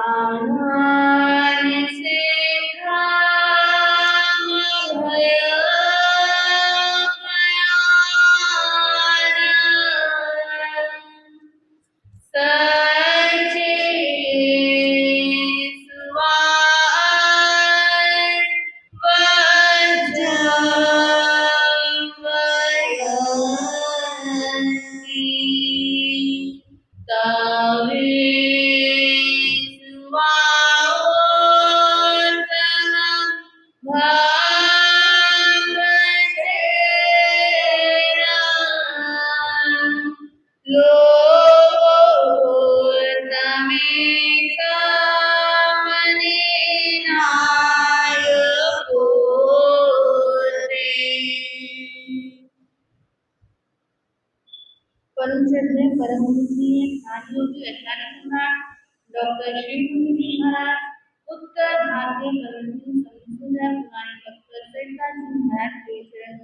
आधार से धाम भय सचे सुवार वजवयंती तवे परमहंसीय आदियोगी आचार्य सम्राट डॉक्टर श्री मुनि महाराज उत्तर भारतीय परमहंसी संस्कृत पुरानी डॉक्टर सरिता जी महाराज के चरण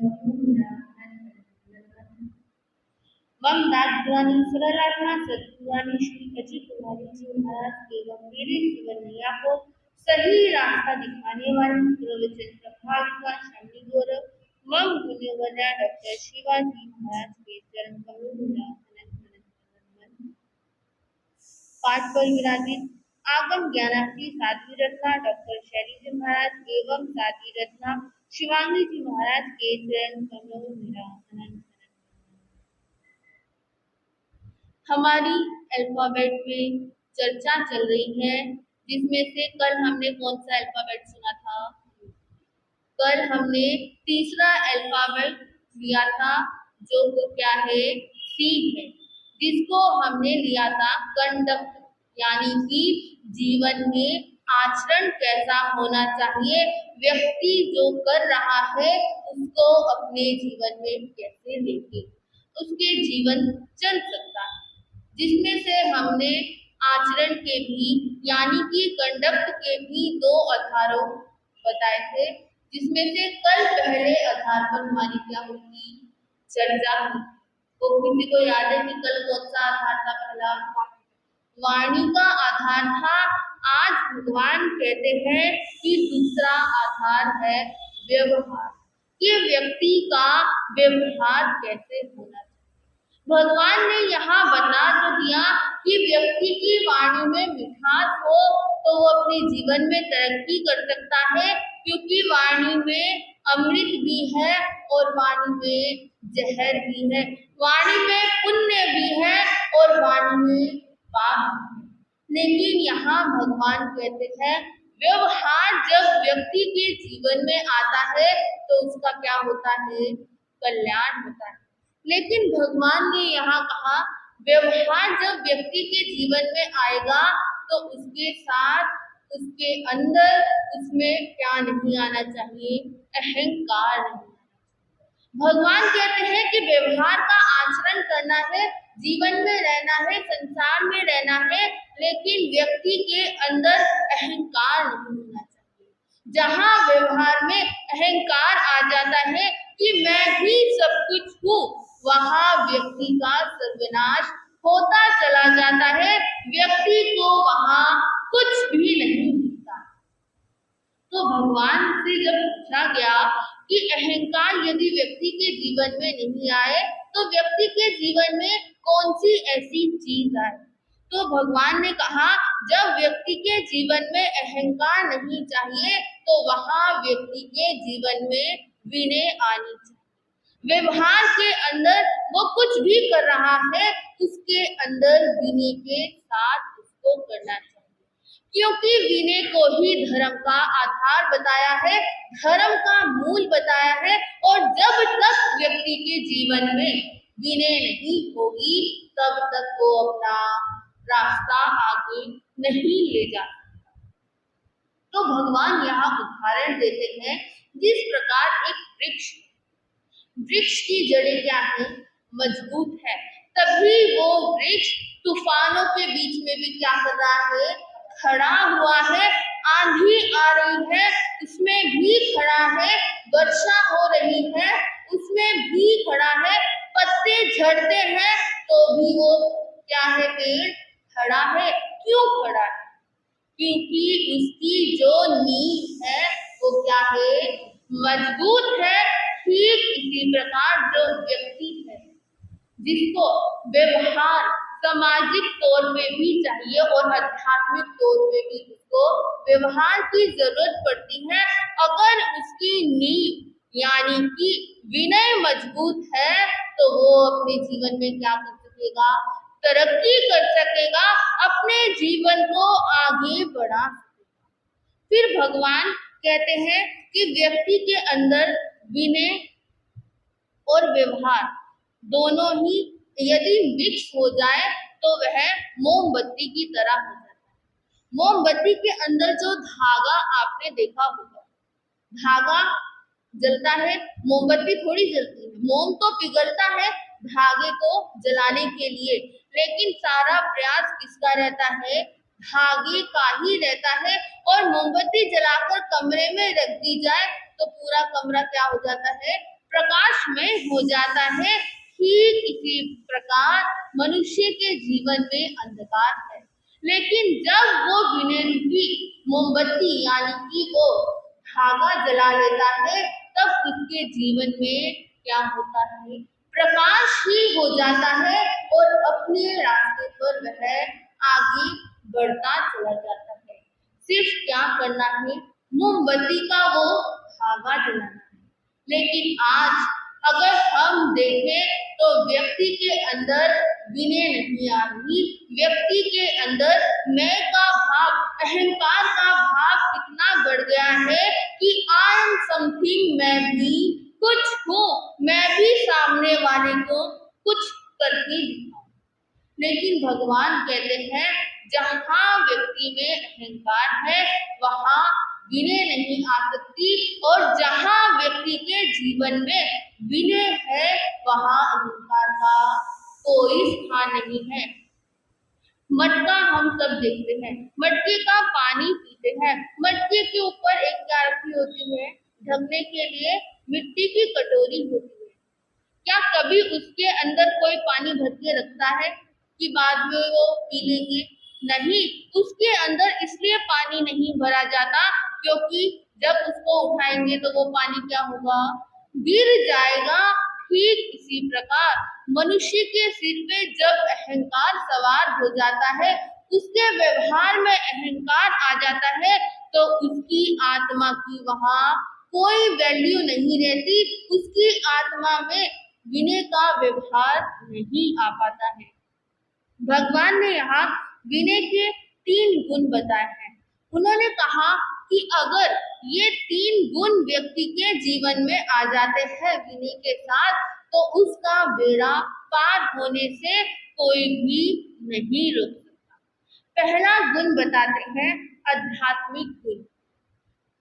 मम दादुआनी सरलात्मा सदगुरुआनी श्री अजीत कुमारी जी महाराज एवं मेरे जीवन नैया को सही रास्ता दिखाने वाली प्रवचन प्रभाविका शामिनी गौरव मम गुणवना डॉक्टर शिवाजी महाराज के चरण कमलों में पाठ पर विराजित आगम ज्ञानार्थी साध्वी रत्ना डॉक्टर शैलीजी महाराज एवं साध्वी रत्ना शिवांगी जी महाराज के चरण कमलों में हमारी अल्फाबेट में चर्चा चल रही है, जिसमें से कल हमने कौन सा अल्फाबेट सुना था? कल हमने तीसरा अल्फाबेट लिया था, जो क्या है? सी है, जिसको हमने लिया था कंडक्ट, यानी कि जीवन में आचरण कैसा होना चाहिए, व्यक्ति जो कर रहा है उसको अपने जीवन में कैसे लेके उसके जीवन चल सकता है। जिसमें से हमने आचरण के भी यानी कि कंडक्ट के भी दो आधारों बताए थे, जिसमें से कल पहले आधार पर हमारी क्या होगी? चर्चा। तो किसी को याद है कि कल कौन सा आधार था? पहला वाणी का आधार था। आज भगवान कहते हैं कि दूसरा आधार है व्यवहार, कि व्यक्ति का व्यवहार कैसे होना चाहिए। भगवान ने यहाँ बता तो दिया कि व्यक्ति की वाणी में मिठास हो तो वो अपने जीवन में तरक्की कर सकता है, क्योंकि वाणी में अमृत भी है और वाणी में जहर भी है, वाणी में पुण्य भी है और वाणी में पाप भी। लेकिन यहाँ भगवान कहते हैं व्यवहार जब व्यक्ति के जीवन में आता है तो उसका क्या होता है? कल्याण होता है। लेकिन भगवान ने यहाँ कहा व्यवहार जब व्यक्ति के जीवन में आएगा तो उसके साथ उसके अंदर उसमें क्या नहीं आना चाहिए? अहंकार नहीं। भगवान कहते हैं कि व्यवहार का आचरण करना है, जीवन में रहना है, संसार में रहना है, लेकिन व्यक्ति के अंदर अहंकार नहीं होना चाहिए। जहाँ व्यवहार में अहंकार आ जाता है कि मैं ही सब कुछ हूँ, वहाँ व्यक्ति का सर्वनाश होता चला जाता है, व्यक्ति को वहाँ कुछ भी नहीं मिलता। तो भगवान से जब पूछा गया कि अहंकार यदि व्यक्ति के जीवन में नहीं आए तो व्यक्ति के जीवन में कौन सी ऐसी चीज आए, तो भगवान ने कहा जब व्यक्ति के जीवन में अहंकार नहीं चाहिए तो वहाँ व्यक्ति के जीवन में विनय आनी चाहिए। व्यवहार के अंदर वो कुछ भी कर रहा है उसके अंदर विनय के साथ उसको करना चाहिए, क्योंकि विनय को ही धर्म का आधार बताया है, धर्म का मूल बताया है। और जब तक व्यक्ति के जीवन में विनय नहीं होगी तब तक वो अपना रास्ता आगे नहीं ले जा सकता। तो भगवान यहाँ उदाहरण देते हैं, जिस प्रकार एक वृक्ष की जड़ें क्या है? मजबूत है, तभी वो वृक्ष तूफानों के बीच में भी क्या कर रहा है? खड़ा हुआ है। आंधी आ रही है उसमें भी खड़ा है, वर्षा हो रही है उसमें भी खड़ा है, पत्ते झड़ते हैं तो भी वो क्या है? पेड़ खड़ा है। क्यों खड़ा है? क्योंकि उसकी जो नींव है वो क्या है, मजबूत है। ठीक इसी प्रकार जो व्यक्ति है जिसको व्यवहार सामाजिक तौर पे भी चाहिए और आध्यात्मिक तौर पे भी उसको व्यवहार की जरूरत पड़ती है, अगर उसकी नींव यानी कि विनय मजबूत है तो वो अपने जीवन में क्या कर सकेगा, तरक्की कर सकेगा, अपने जीवन को आगे बढ़ा सकेगा। फिर भगवान कहते हैं कि व्यक्ति के अंदर विनय और व्यवहार दोनों ही यदि मिक्स हो जाए तो वह मोमबत्ती की तरह हो जाता है। मोमबत्ती के अंदर जो धागा आपने देखा होगा, धागा जलता है, मोमबत्ती थोड़ी जलती है। मोम तो पिघलता है धागे को जलाने के लिए, लेकिन सारा प्रयास किसका रहता है, धागे का ही रहता है। और मोमबत्ती जलाकर कमरे में रख दी जाए तो पूरा कमरा क्या हो जाता है, प्रकाशमय हो जाता है। ठीक इसी प्रकार मनुष्य के जीवन में अंधकार है, लेकिन जब वो विनय रूपी मोमबत्ती यानी कि वो धागा जला लेता है तब उसके जीवन में क्या होता है, प्रकाश ही हो जाता है और अपने रास्ते पर वह आगे बढ़ता चला जाता है। सिर्फ क्या करना है, मोमबत्ती का वो धागा जलाना है। लेकिन आज अगर हम देखें तो व्यक्ति के अंदर विनय नहीं आ रही, व्यक्ति के अंदर मैं का भाव, अहंकार का भाव इतना बढ़ गया है कि आई एम समथिंग, मैं भी कुछ हूँ, मैं भी सामने वाले को कुछ करके दिखाऊं। लेकिन भगवान कहते हैं जहाँ व्यक्ति में अहंकार है वहाँ विनय नहीं आ सकती, और जहाँ व्यक्ति के जीवन में विनय है वहाँ अहंकार का कोई स्थान नहीं है। मटका हम सब देखते हैं, मटके का पानी पीते हैं, मटके के ऊपर एक क्या रखी होती है, ढकने के लिए मिट्टी की कटोरी होती है। क्या कभी उसके अंदर कोई पानी भर के रखता है कि बाद में वो पी लेंगे? नहीं, उसके अंदर इसलिए पानी नहीं भरा जाता क्योंकि जब उसको उठाएंगे तो वो पानी क्या होगा, गिर जाएगा। ठीक इसी प्रकार मनुष्य के सिर पे जब अहंकार सवार हो जाता है, उसके व्यवहार में अहंकार आ जाता है, तो उसकी आत्मा की वहाँ कोई वैल्यू नहीं रहती, उसकी आत्मा में विनय का व्यवहार नहीं आ पाता है। भगवान ने यहाँ विनय के 3 गुण बताए हैं। उन्होंने कहा कि अगर ये 3 गुण व्यक्ति के जीवन में आ जाते हैं विनय के साथ, तो उसका बेड़ा पार होने से कोई भी नहीं रोक सकता। पहला गुण बताते हैं आध्यात्मिक गुण।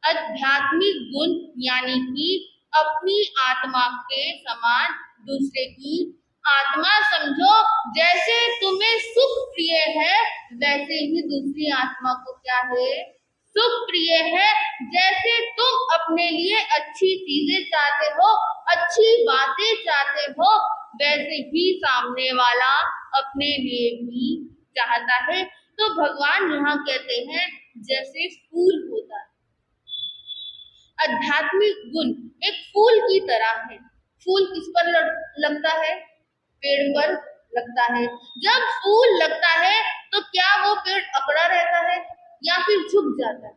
आध्यात्मिक गुण यानी कि अपनी आत्मा के समान दूसरे की आत्मा समझो। जैसे तुम्हें सुख प्रिय है वैसे ही दूसरी आत्मा को क्या है, सुख प्रिय है। जैसे तुम अपने लिए अच्छी चीजें चाहते हो, अच्छी बातें चाहते हो, वैसे ही सामने वाला अपने लिए भी चाहता है। तो भगवान यहाँ कहते हैं जैसे फूल होता है, आध्यात्मिक गुण एक फूल की तरह है। फूल किस पर लगता है, पेड़ पर लगता है। जब फूल लगता है तो क्या वो पेड़ अकड़ा रहता है या फिर झुक जाता है?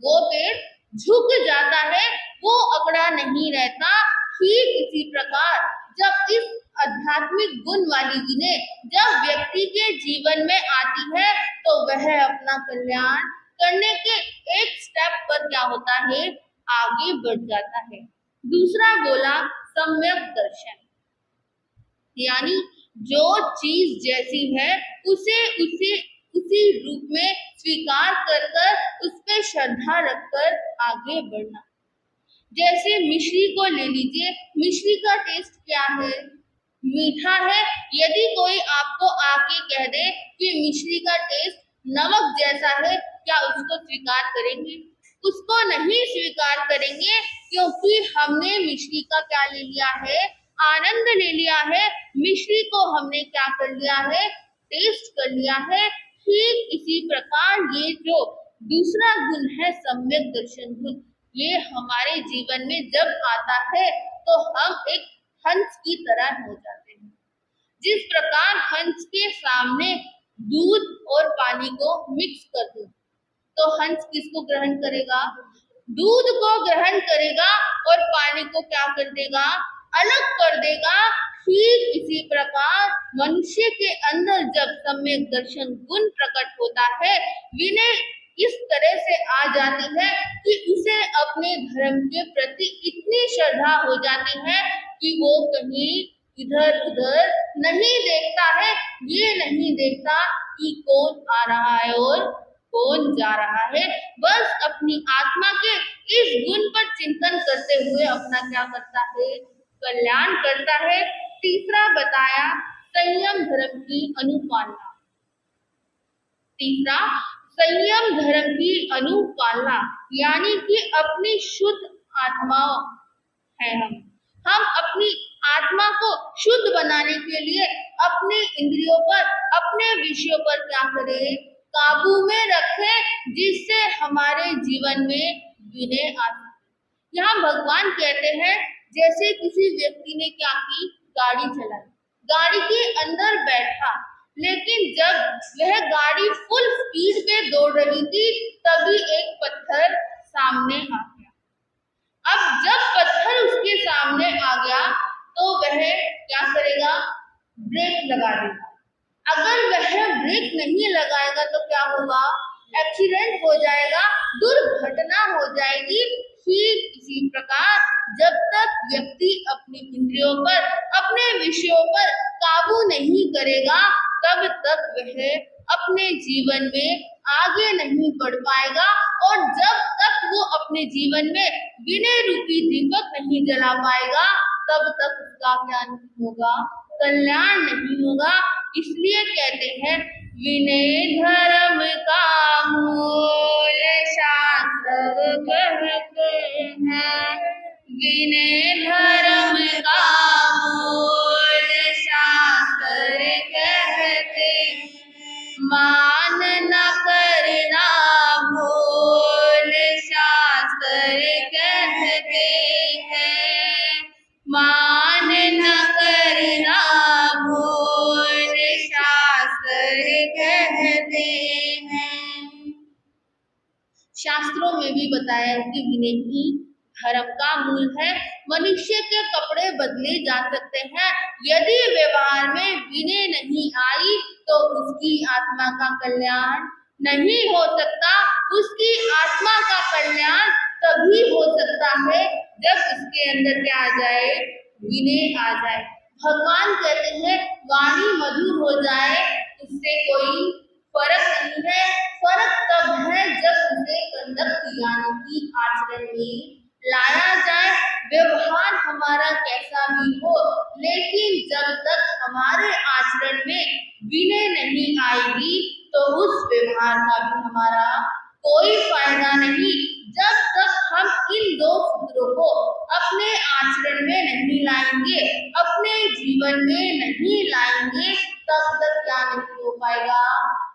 वो पेड़ झुक जाता है, वो अकड़ा नहीं रहता। ठीक इसी प्रकार जब इस आध्यात्मिक गुण वाली विनय जब व्यक्ति के जीवन में आती है तो वह अपना कल्याण करने के एक स्टेप पर क्या होता है, आगे बढ़ जाता है। दूसरा बोला सम्यक दर्शन, यानी जो चीज जैसी है उसे उसी रूप में स्वीकार कर उस पे श्रद्धा रखकर आगे बढ़ना। जैसे मिश्री को ले लीजिए, मिश्री का टेस्ट क्या है, मीठा है। यदि कोई आपको आके कह दे कि मिश्री का टेस्ट नमक जैसा है, क्या उसको स्वीकार करेंगे? उसको नहीं स्वीकार करेंगे, क्योंकि हमने मिश्री का क्या ले लिया है, आनंद ले लिया है। मिश्री को हमने क्या कर लिया है, टेस्ट कर लिया है। ठीक इसी प्रकार ये जो दूसरा गुण है सम्यक दर्शन गुण, ये हमारे जीवन में जब आता है तो हम एक हंस की तरह हो जाते हैं। जिस प्रकार हंस के सामने दूध और पानी को मिक्स कर दो तो हंस किसको ग्रहण करेगा? दूध को ग्रहण करेगा और पानी को क्या कर देगा? अलग कर देगा। ठीक इसी प्रकार मनुष्य के अंदर जब सम्यक दर्शन गुण प्रकट होता है, विनय इस तरह से आ जाती है कि उसे अपने धर्म के प्रति इतनी श्रद्धा हो जाती है कि वो कहीं इधर उधर नहीं देखता है, ये नहीं देखता कि कौन आ रहा है और कौन जा रहा है, बस अपनी आत्मा के इस गुण पर चिंतन करते हुए अपना क्या करता है? कल्याण करता है। तीसरा बताया संयम धर्म की अनुपालना। तीसरा संयम धर्म की अनुपालना यानी कि अपनी शुद्ध आत्मा है हम अपनी आत्मा को शुद्ध बनाने के लिए अपने इंद्रियों पर, अपने विषयों पर क्या करें? काबू में रखें, जिससे हमारे जीवन में विनय आ सके। यहाँ भगवान कहते हैं जैसे किसी व्यक्ति ने क्या की? गाड़ी चलाई, गाड़ी के अंदर बैठा, लेकिन जब वह गाड़ी फुल स्पीड पे दौड़ रही थी तभी एक पत्थर सामने आ गया। अब जब पत्थर उसके सामने आ गया तो वह क्या करेगा? ब्रेक लगा देगा। अगर वह ब्रेक नहीं लगाएगा तो क्या होगा? एक्सीडेंट हो जाएगा, दुर्घटना हो जाएगी। ठीक इसी प्रकार जब तक व्यक्ति अपनी इंद्रियों पर, अपने विषयों पर काबू नहीं करेगा तब तक वह अपने जीवन में आगे नहीं बढ़ पाएगा, और जब तक वो अपने जीवन में विनय रूपी दीपक नहीं जला पाएगा तब तक उसका क्या नहीं होगा? कल्याण नहीं होगा। इसलिए कहते हैं विनय धर्म का मूल शास्त्र कहते हैं, विनय धर्म का मूल शास्त्र कहते हैं, मान न करना भूल शास्त्र कहते हैं, मान न करना भूल शास्त्र कहते हैं। शास्त्रों में भी बताया है कि विनय ही धर्म का मूल है। मनुष्य के कपड़े बदले जा सकते हैं, यदि व्यवहार में विनय नहीं आई तो उसकी आत्मा का कल्याण नहीं हो सकता। उसकी आत्मा का कल्याण तभी हो सकता है जब उसके अंदर क्या आ जाए? विनय आ जाए। भगवान कहते हैं वाणी मधुर हो जाए उससे कोई फर्क नहीं है, फर्क तब है जब उसे कंडक्ट यानी कि आचरण में लाया जाए। व्यवहार हमारा कैसा भी हो, लेकिन जब तक हमारे आचरण में विनय नहीं आएगी तो उस व्यवहार का भी हमारा कोई फायदा नहीं। जब तक हम इन दो सूत्रों को अपने आचरण में नहीं लाएंगे, अपने जीवन में नहीं लाएंगे, तब तक क्या नहीं हो पाएगा?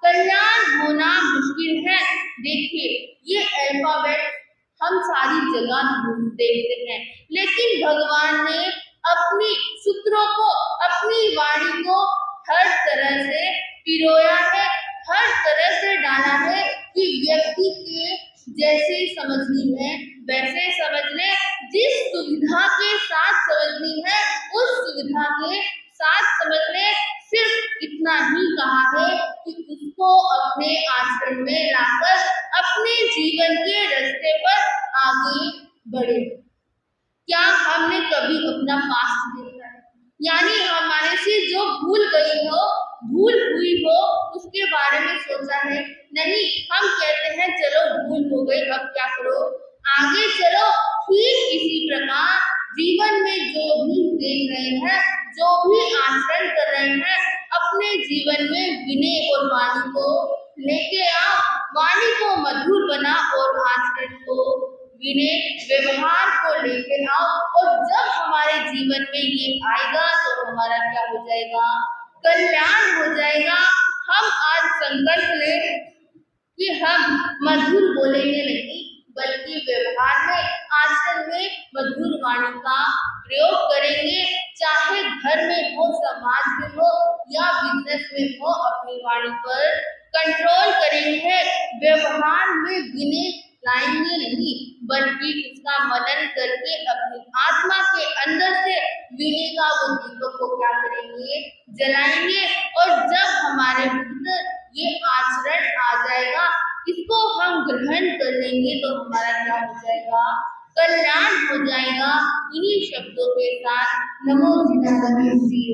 कल्याण होना मुश्किल है। देखिए ये अल्फाबेट हम सारी जगह देखते हैं, लेकिन भगवान ने अपनी सूत्रों को, अपनी वाणी को हर तरह से पिरोया है, हर तरह से डाला है कि व्यक्ति के जैसे समझनी है वैसे समझ ले। जिस सुविधा के साथ समझनी है उस सुविधा के साथ समझ ले। सिर्फ इतना ही कहा है कि उसको अपने आचरण में लाकर अपने जीवन के रास्ते पर आगे बढ़े। क्या हमने कभी अपना पास्ट देखा है? यानी हमारे से जो भूल गई हो, भूल हुई हो, उसके बारे में सोचा है? नहीं, हम कहते हैं चलो भूल हो गई, अब क्या करो? आगे चलो। ठीक इसी प्रकार जीवन में जो भी देख रहे हैं, जो भी आचरण कर रहे हैं, अपने जीवन में विनय और वाणी को लेके आओ। वाणी को मधुर बना और आचरण को विनय, व्यवहार को लेके आओ। और जब हमारे जीवन में ये आएगा तो हमारा क्या हो जाएगा? कल्याण हो जाएगा। हम आज संकल्प लें कि हम मधुर बोलेंगे नहीं, बल्कि व्यवहार में, आचरण में मधुर वाणी का प्रयोग करेंगे। चाहे घर में हो, समाज में हो या बिजनेस में हो, अपनी वाणी पर कंट्रोल करेंगे। व्यवहार में गिने लाएंगे नहीं, बल्कि उसका मनन करके अपनी आत्मा के अंदर से विनय का वो दीपक को क्या करेंगे, जलाएंगे। और जब हमारे भीतर ये आचरण आ जाएगा, इसको हम ग्रहण कर लेंगे, तो हमारा क्या हो जाएगा, कल्याण हो जाएगा। इन्हीं शब्दों के साथ नमो जिनानंद जी।